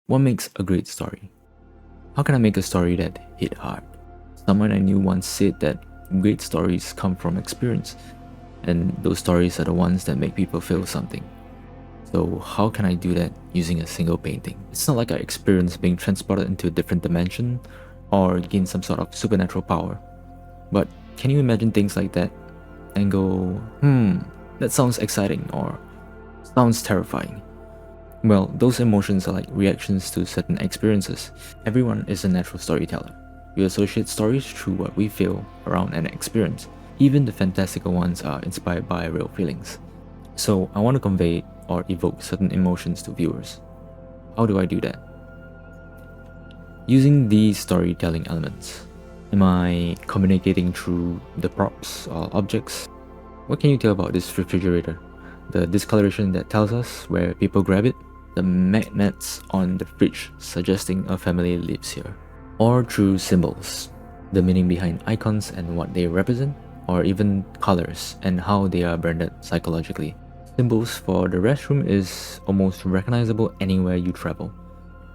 What makes a great story? How can I make a story that hit hard? Someone I knew once said that great stories come from experience, and those stories are the ones that make people feel something. So how can I do that using a single painting? It's not like I experience being transported into a different dimension or gain some sort of supernatural power. But can you imagine things like that and go, that sounds exciting or sounds terrifying? Well, those emotions are like reactions to certain experiences. Everyone is a natural storyteller. We associate stories through what we feel around an experience. Even the fantastical ones are inspired by real feelings. So I want to convey or evoke certain emotions to viewers. How do I do that? Using these storytelling elements. Am I communicating through the props or objects? What can you tell about this refrigerator? The discoloration that tells us where people grab it? The magnets on the fridge suggesting a family lives here? Or through symbols, the meaning behind icons and what they represent? Or even colors and how they are branded psychologically? Symbols for the restroom is almost recognizable anywhere you travel.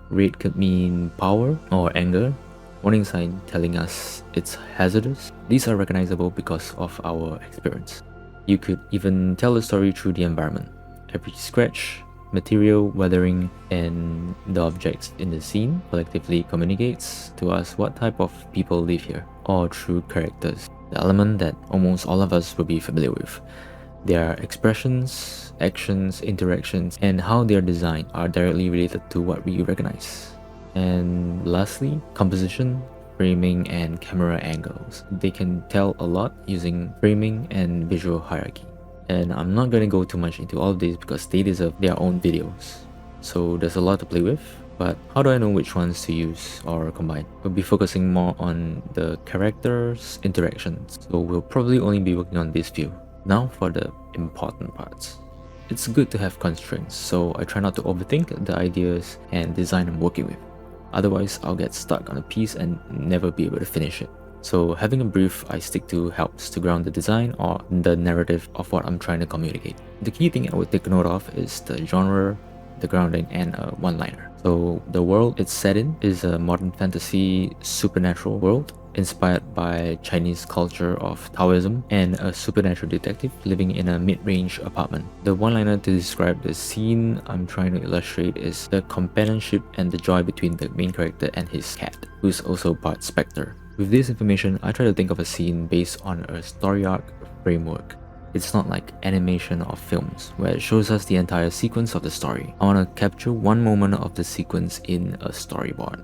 Red could mean power or anger. Warning sign telling us it's hazardous. These are recognizable because of our experience. You could even tell a story through the environment. Every scratch, material, weathering, and the objects in the scene collectively communicates to us what type of people live here, or through characters, the element that almost all of us will be familiar with. Their expressions, actions, interactions, and how they are designed are directly related to what we recognize. And lastly, composition, framing, and camera angles. They can tell a lot using framing and visual hierarchy. And I'm not going to go too much into all of these because they deserve their own videos. So there's a lot to play with, but how do I know which ones to use or combine? We'll be focusing more on the characters' interactions, so we'll probably only be working on these few. Now for the important parts. It's good to have constraints, so I try not to overthink the ideas and design I'm working with. Otherwise, I'll get stuck on a piece and never be able to finish it. So having a brief I stick to helps to ground the design or the narrative of what I'm trying to communicate. The key thing I would take note of is the genre, the grounding, and a one-liner. So the world it's set in is a modern fantasy supernatural world inspired by Chinese culture of Taoism and a supernatural detective living in a mid-range apartment. The one-liner to describe the scene I'm trying to illustrate is the companionship and the joy between the main character and his cat, who's also part specter. With this information, I try to think of a scene based on a story arc framework. It's not like animation or films, where it shows us the entire sequence of the story. I want to capture one moment of the sequence in a storyboard.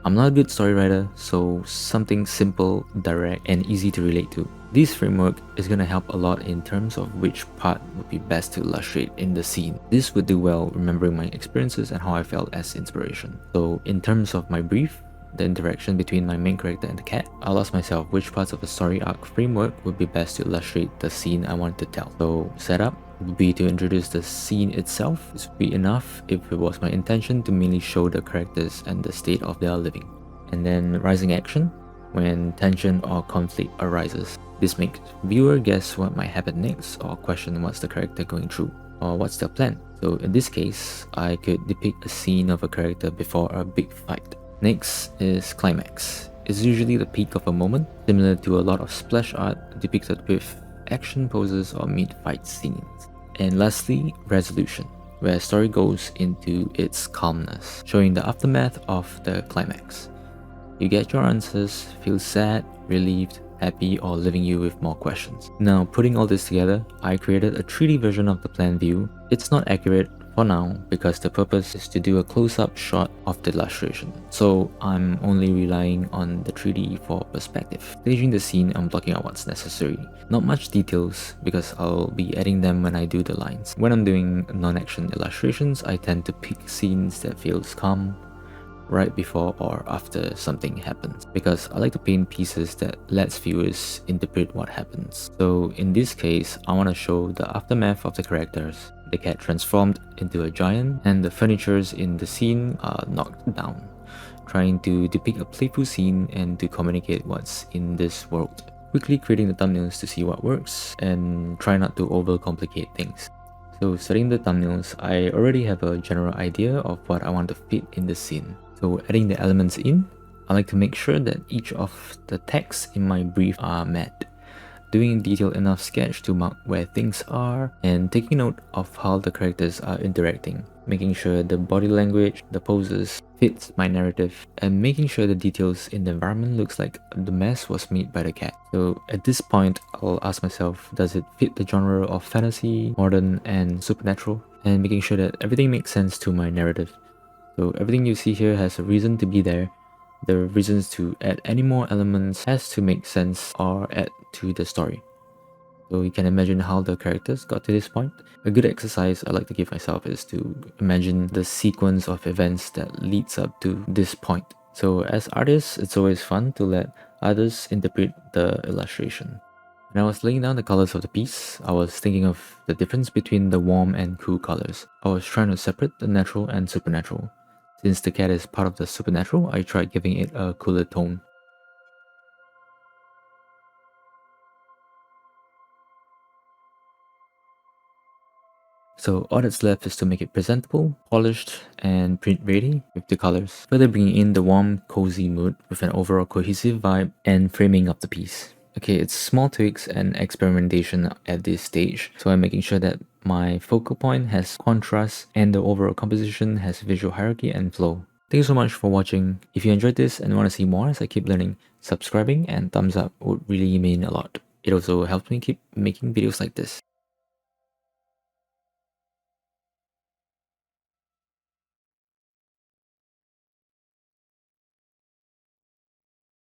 I'm not a good story writer, so something simple, direct, and easy to relate to. This framework is going to help a lot in terms of which part would be best to illustrate in the scene. This would do well remembering my experiences and how I felt as inspiration. So in terms of my brief, the interaction between my main character and the cat, I'll ask myself which parts of the story arc framework would be best to illustrate the scene I want to tell. So setup would be to introduce the scene itself. This would be enough if it was my intention to mainly show the characters and the state of their living. And then rising action, when tension or conflict arises. This makes viewer guess what might happen next or question what's the character going through or what's their plan. So in this case, I could depict a scene of a character before a big fight. Next is climax. It's usually the peak of a moment, similar to a lot of splash art depicted with action poses or mid-fight scenes. And lastly, resolution, where a story goes into its calmness, showing the aftermath of the climax. You get your answers, feel sad, relieved, happy, or leaving you with more questions. Now, putting all this together, I created a 3D version of the plan view. It's not accurate for now because the purpose is to do a close-up shot of the illustration, so I'm only relying on the 3D for perspective. Staging the scene, I'm blocking out what's necessary. Not much details because I'll be adding them when I do the lines. When I'm doing non-action illustrations, I tend to pick scenes that feels calm right before or after something happens, because I like to paint pieces that lets viewers interpret what happens. So in this case, I want to show the aftermath of the characters. The cat transformed into a giant and the furnitures in the scene are knocked down, trying to depict a playful scene and to communicate what's in this world. Quickly creating the thumbnails to see what works and try not to overcomplicate things. So setting the thumbnails, I already have a general idea of what I want to fit in the scene. So adding the elements in, I like to make sure that each of the texts in my brief are met. Doing a detailed enough sketch to mark where things are, and taking note of how the characters are interacting, making sure the body language, the poses fits my narrative, and making sure the details in the environment looks like the mess was made by the cat. So at this point, I'll ask myself, does it fit the genre of fantasy, modern, and supernatural? And making sure that everything makes sense to my narrative. So everything you see here has a reason to be there. The reasons to add any more elements has to make sense or add to the story. So you can imagine how the characters got to this point. A good exercise I like to give myself is to imagine the sequence of events that leads up to this point. So as artists, it's always fun to let others interpret the illustration. When I was laying down the colors of the piece, I was thinking of the difference between the warm and cool colors. I was trying to separate the natural and supernatural. Since the cat is part of the supernatural, I tried giving it a cooler tone. So all that's left is to make it presentable, polished, and print ready with the colors, further bringing in the warm, cozy mood with an overall cohesive vibe and framing up the piece. Okay, it's small tweaks and experimentation at this stage, so I'm making sure that my focal point has contrast and the overall composition has visual hierarchy and flow. Thank you so much for watching. If you enjoyed this and want to see more as I keep learning, subscribing and thumbs up would really mean a lot. It also helps me keep making videos like this.